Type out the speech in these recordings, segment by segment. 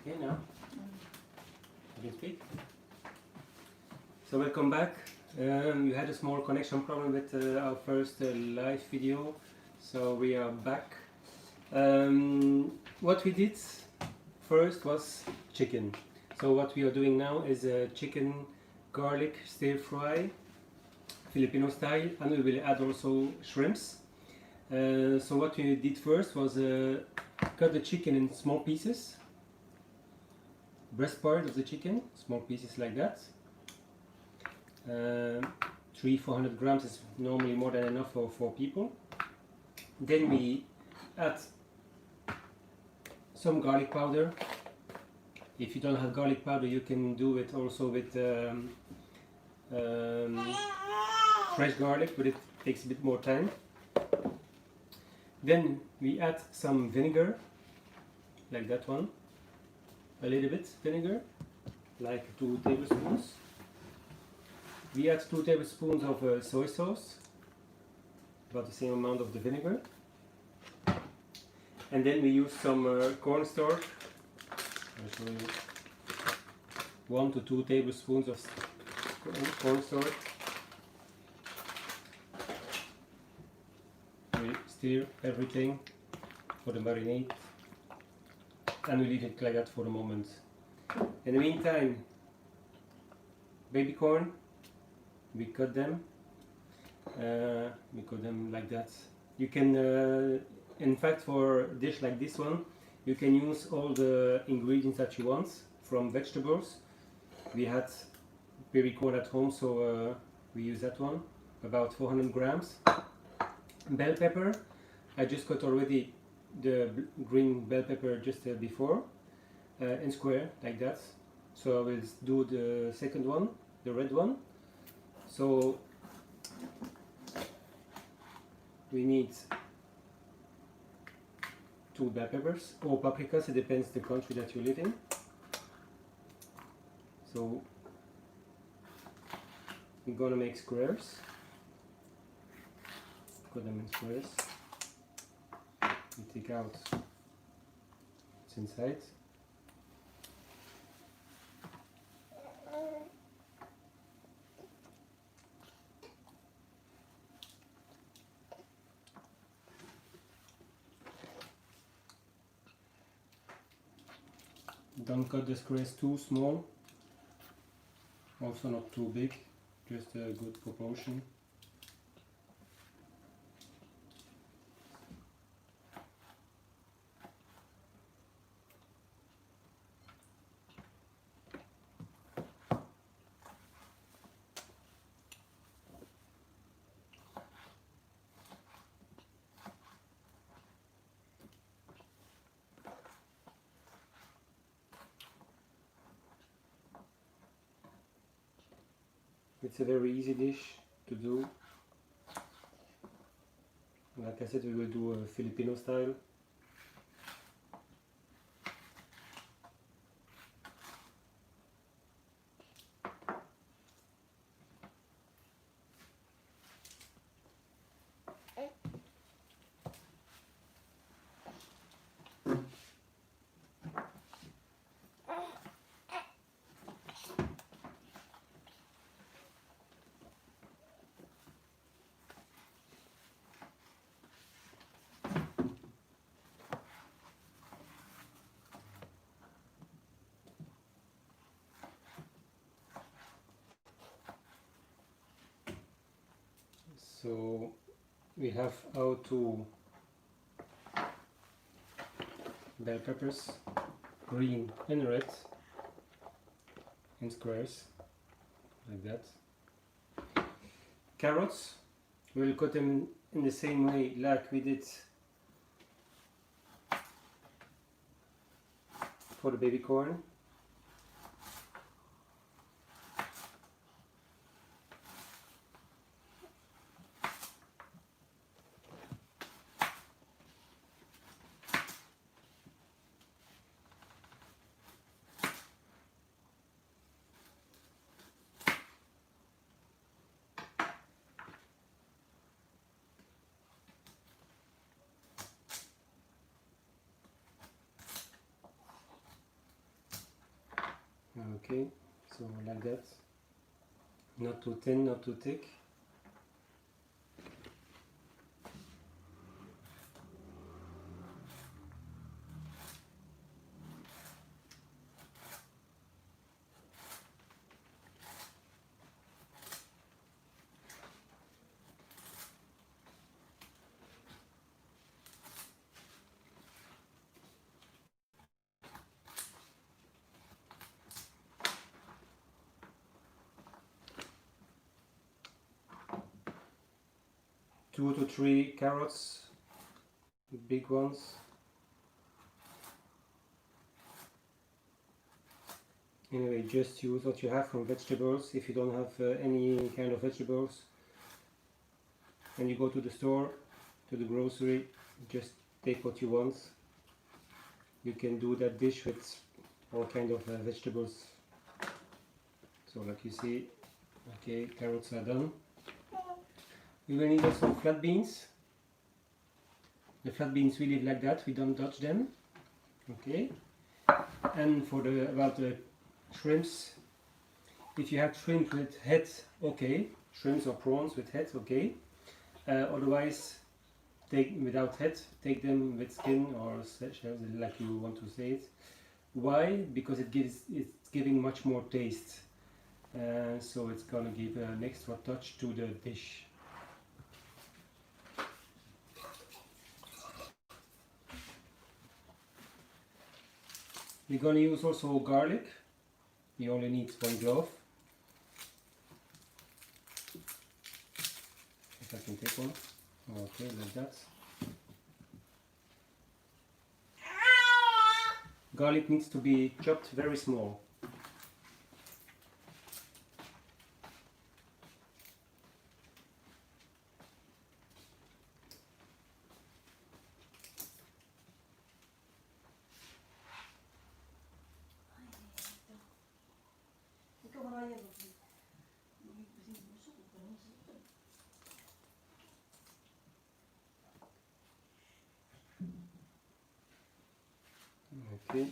Okay, now you can speak. So welcome back. We had a small connection problem with our first live video, so we are back. What we did first was chicken. So what we are doing now is a chicken garlic stir fry, Filipino style, and we will add also shrimps. So what we did first was cut the chicken in small pieces, breast part of the chicken, small pieces like that. 300-400 grams is normally more than enough for 4 people. Then we add some garlic powder. If you don't have garlic powder, you can do it also with fresh garlic, but it takes a bit more time. Then we add some vinegar, like that one, a little bit vinegar, like 2 tablespoons. We add 2 tablespoons of soy sauce, about the same amount of the vinegar. And then we use some cornstarch. I'll show you 1 to 2 tablespoons of cornstarch. We stir everything for the marinade, and we leave it like that for a moment. In the meantime, baby corn, we cut them like that. You can in fact, for a dish like this one, you can use all the ingredients that you want from vegetables. We had baby corn at home, so we use that one, about 400 grams. Bell pepper, I just cut already the green bell pepper just before in square like that. So I will do the second one, the red one. So we need 2 bell peppers or paprikas, it depends the country that you live in. So we're gonna make squares. Cut them in squares. We take out what's inside. Don't cut the squares too small, also not too big, just a good proportion. It's a very easy dish to do. Like I said, we will do a Filipino style. So we have our 2 bell peppers, green and red, in squares, like that. Carrots, we'll cut them in the same way like we did for the baby corn. Okay, so like that, not too thin, not too thick. Two to three carrots, big ones. Anyway, just use what you have from vegetables. If you don't have any kind of vegetables, when you go to the store, to the grocery, just take what you want. You can do that dish with all kind of vegetables. So like you see, okay, carrots are done. We will need also flat beans. The flat beans we leave like that, we don't touch them. Okay. And for the shrimps, if you have shrimp with head, okay. Shrimps or prawns with head, okay. Otherwise, take without head, take them with skin or shells, like you want to say it. Why? Because it's giving much more taste. So it's gonna give an extra touch to the dish. We're gonna use also garlic. You only need 1 clove. If I can take one. Okay, like that. Garlic needs to be chopped very small. Okay.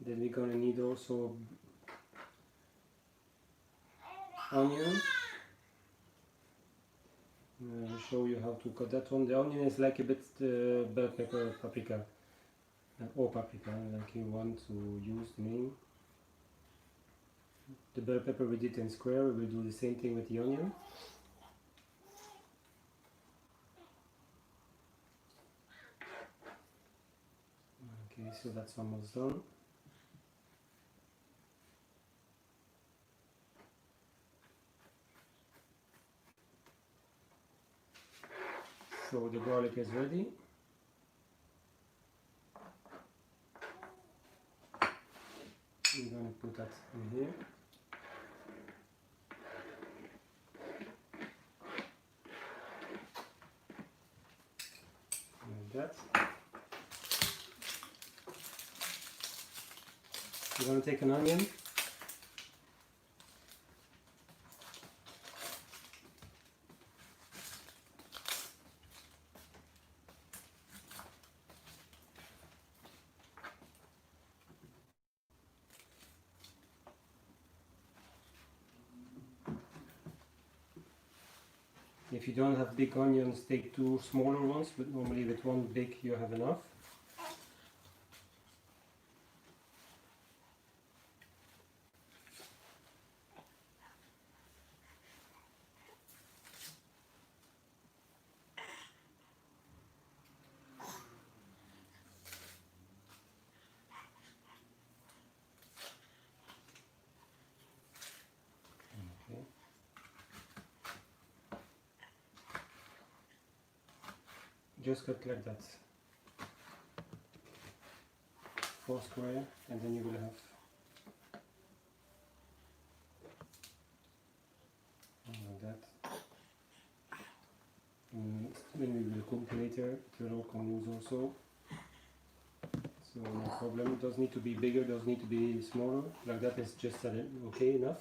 Then we're gonna need also onion. I'll show you how to cut that one. The onion is like a bit bell pepper, paprika, or paprika, like you want to use the name. The bell pepper we did in square, we will do the same thing with the onion. Okay, so that's almost done. So the garlic is ready. We're going to put that in here. Like that. We're going to take an onion. If you don't have big onions, take 2 smaller ones, but normally with 1 big you have enough. just cut like that, 4 square, and then you will have like that. When we will cook later, it will all come loose also. So no problem. It doesn't need to be bigger, doesn't need to be smaller. Like that is just okay enough.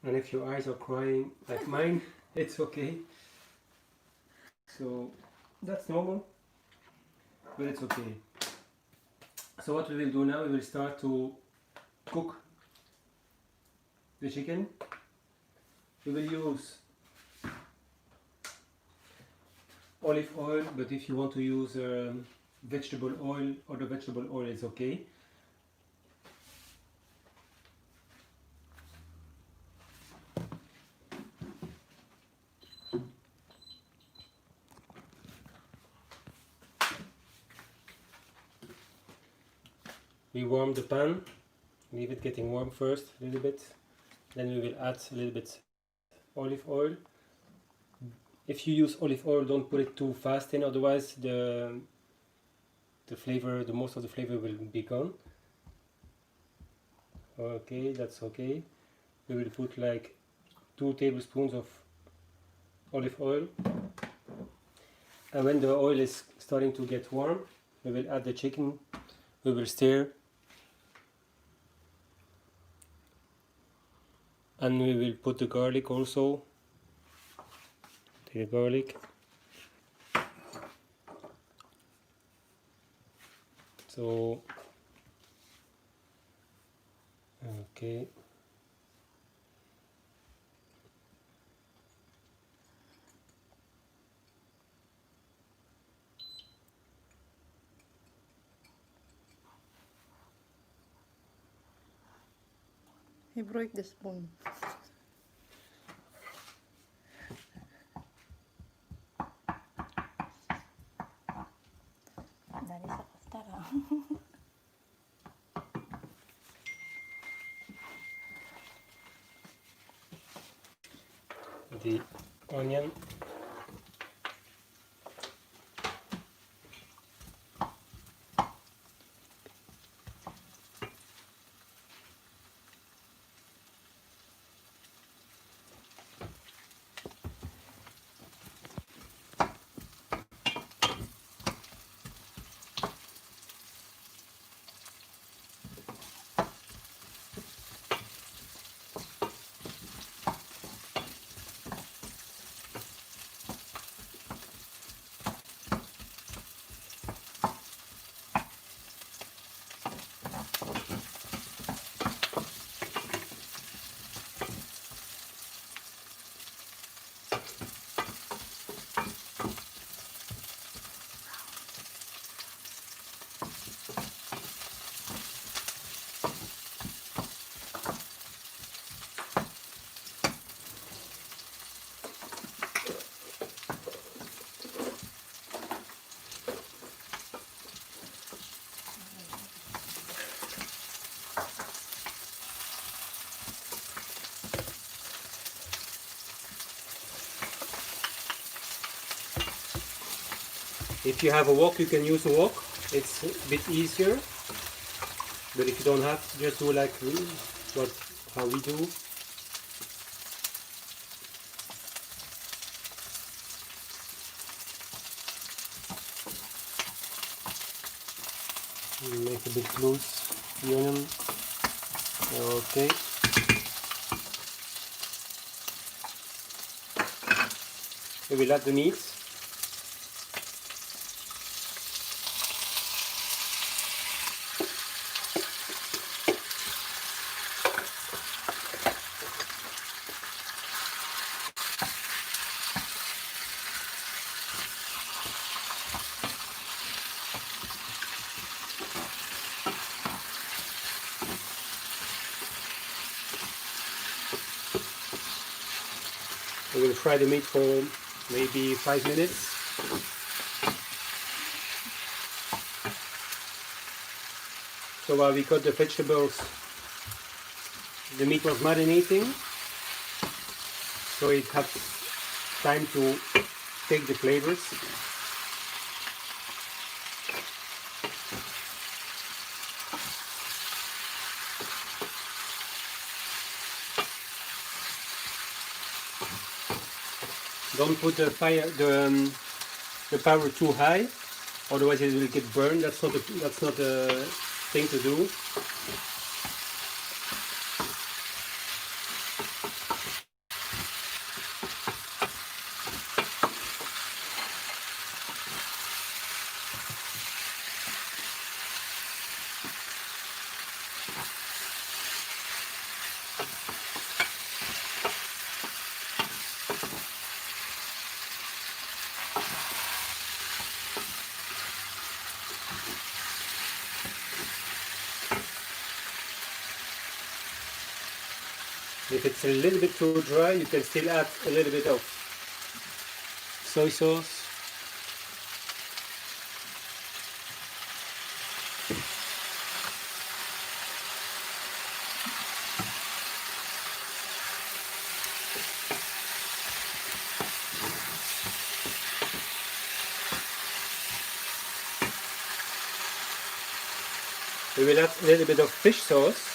And if your eyes are crying like mine, it's okay. So that's normal, but it's okay. So what we will do now, we will start to cook the chicken. We will use olive oil, but if you want to use vegetable oil, or the vegetable oil is okay. We warm the pan, leave it getting warm first a little bit, then we will add a little bit olive oil. If you use olive oil, don't put it too fast in, otherwise the flavor, the most of the flavor will be gone. Okay, that's okay. We will put like 2 tablespoons of olive oil, and when the oil is starting to get warm, we will add the chicken. We will stir, and we will put the garlic also. Take the garlic. So, okay. He broke the spoon. Dali sa kastara. The onion. If you have a wok, you can use a wok. It's a bit easier. But if you don't have, just do like how we do. Make a bit loose the onion. Okay. We will add the meat. We will fry the meat for maybe 5 minutes. So while we cut the vegetables, the meat was marinating, so it had time to take the flavors. Don't put the power too high, otherwise it will get burned. That's not a thing to do. If it's a little bit too dry, you can still add a little bit of soy sauce. We will add a little bit of fish sauce.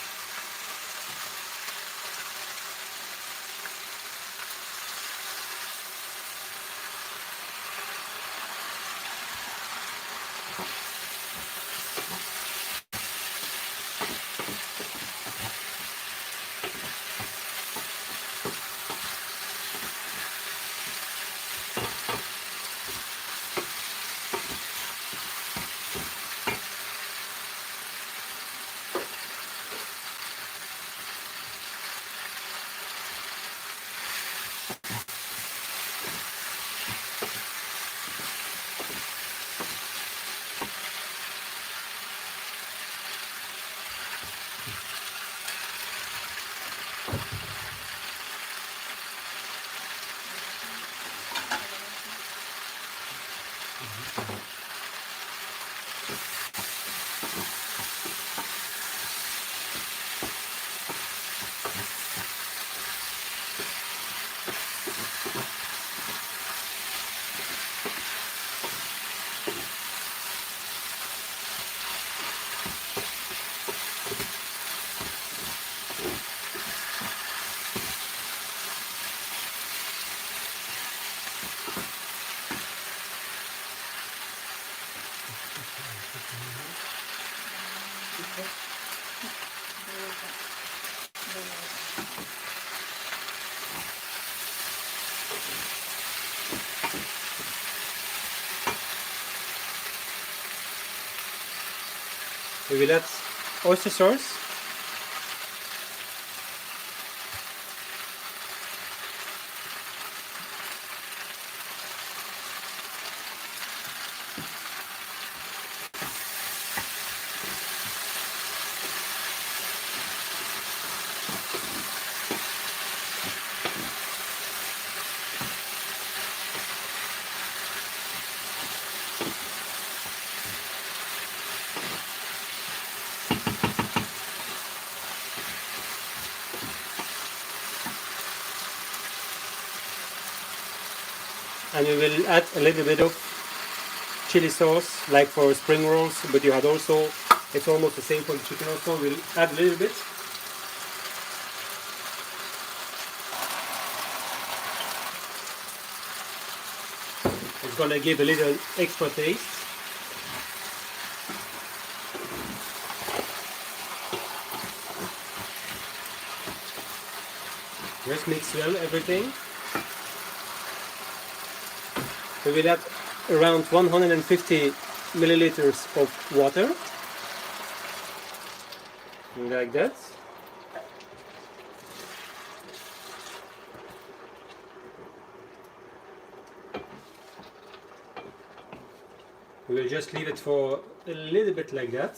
We will add oyster sauce. And we will add a little bit of chili sauce, like for spring rolls, but you had also, it's almost the same for the chicken also. We'll add a little bit. It's gonna give a little extra taste. Just mix well everything. We will add around 150 milliliters of water, like that. We will just leave it for a little bit like that.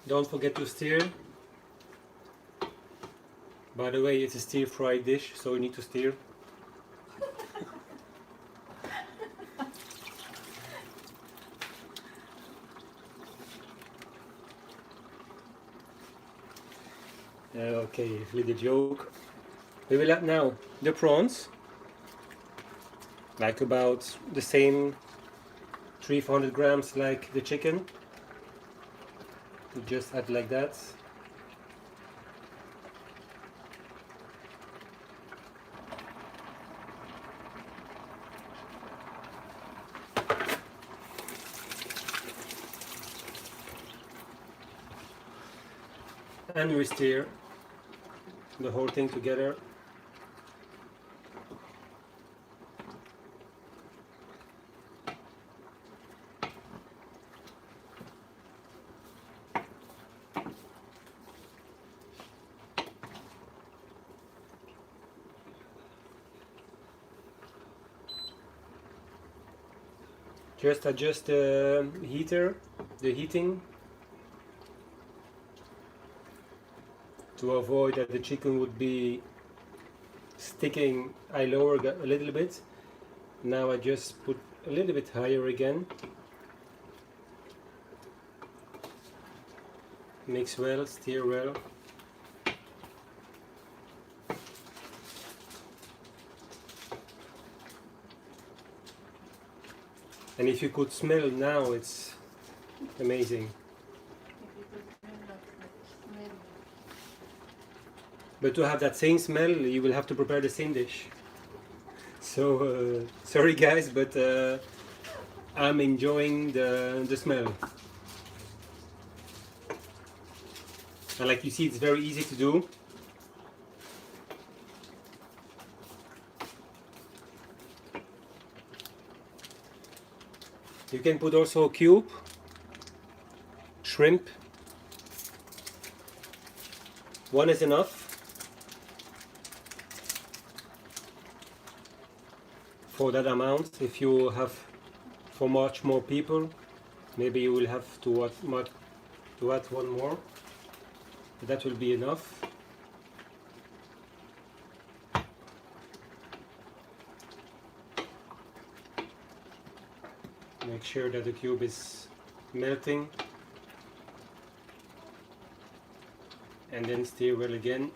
Don't forget to stir. By the way, it's a stir-fry dish, so you need to stir. Okay, little joke. We will add now the prawns, like about the same 300 grams like the chicken. We just add like that. And we stir the whole thing together. Just adjust the heating, to avoid that the chicken would be sticking. I lowered a little bit. Now I just put a little bit higher again. Mix well, stir well. And if you could smell now, it's amazing. But to have that same smell, you will have to prepare the same dish. So sorry guys, but I'm enjoying the smell. And like you see, it's very easy to do. You can put also a cube, shrimp. One is enough. For that amount. If you have for much more people, maybe you will have to add one more. But that will be enough. Make sure that the cube is melting, and then stir well again.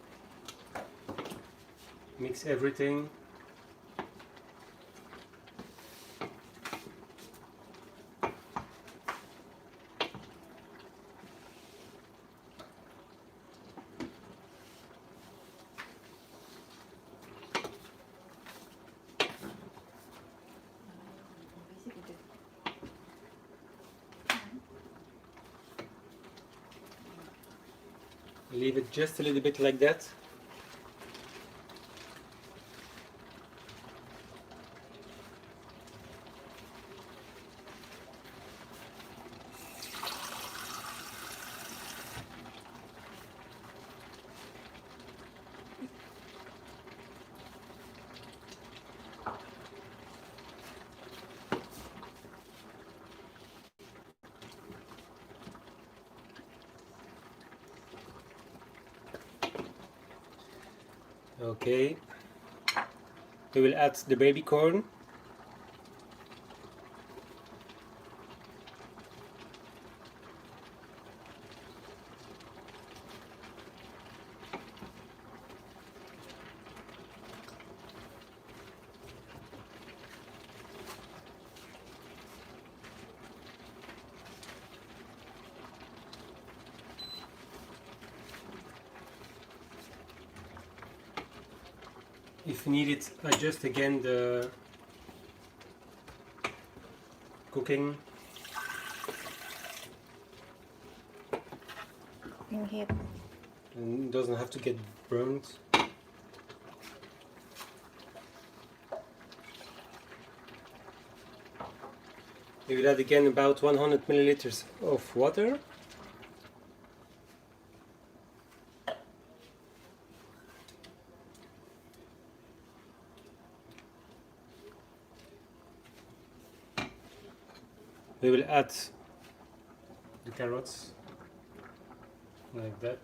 Mix everything. Leave it just a little bit like that. Okay, we will add the baby corn. If needed, adjust again the cooking. Yung heat. And it doesn't have to get burnt. We will add again about 100 milliliters of water. We will add the carrots. like that.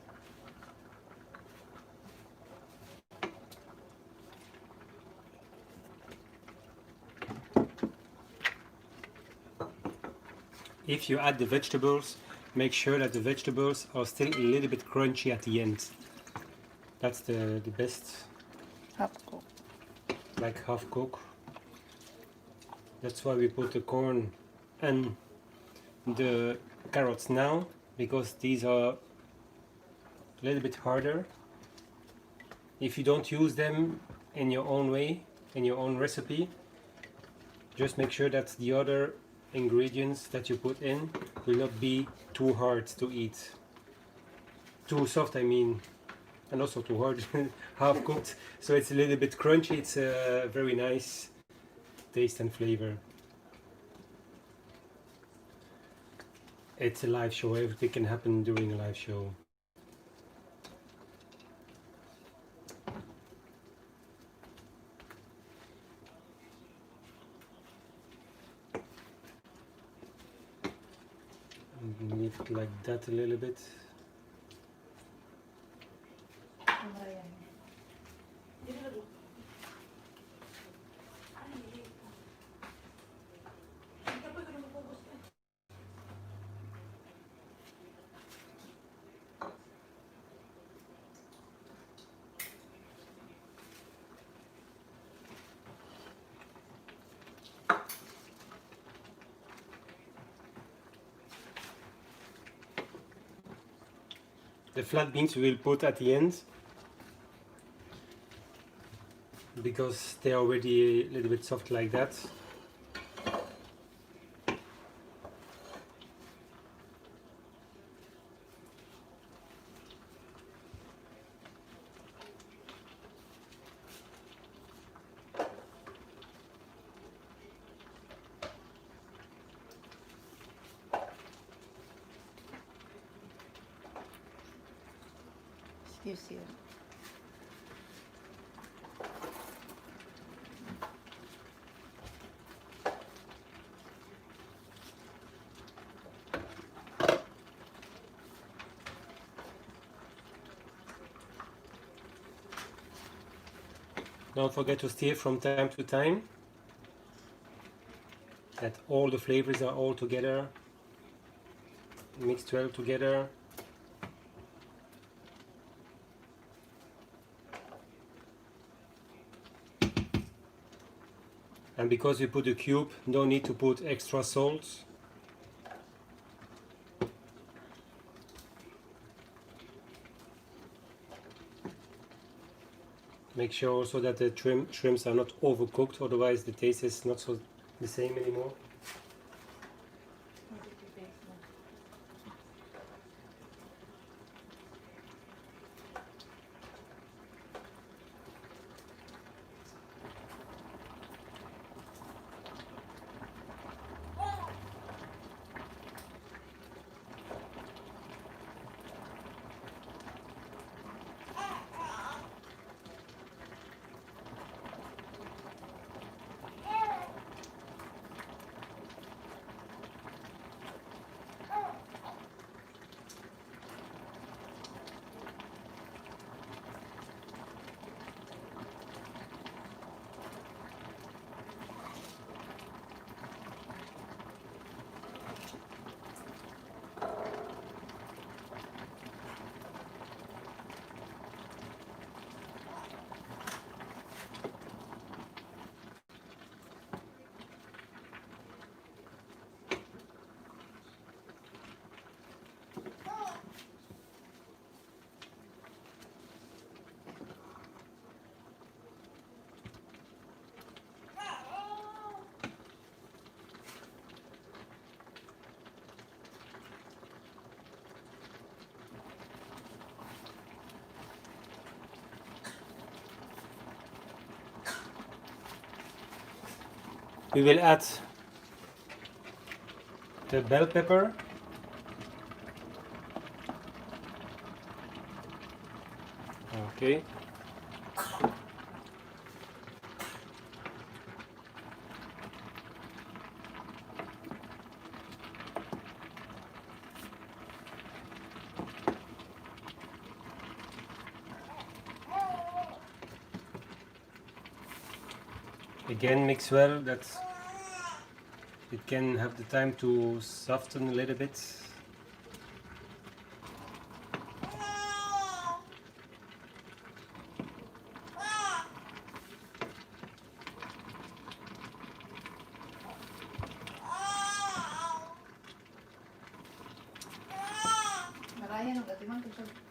If you add the vegetables, make sure that the vegetables are still a little bit crunchy at the end. That's the best, Half cook. like half cook. That's why we put the corn and the carrots now, because these are a little bit harder. If you don't use them in your own way, in your own recipe, just make sure that the other ingredients that you put in will not be too hard to eat. Too soft, I mean, and also too hard, half cooked. So it's a little bit crunchy. It's a very nice taste and flavor. It's a live show. Everything can happen during a live show. Leave it like that a little bit. The flat beans we will put at the end, because they are already a little bit soft like that. Excuse you. Don't forget to stir from time to time, that all the flavors are all together, mixed well together. And because we put the cube, no need to put extra salt. Make sure also that the shrimps are not overcooked, otherwise the taste is not so the same anymore. We will add the bell pepper. Okay. Again, mix well that it can have the time to soften a little bit. Maraya no gatimang ko siya.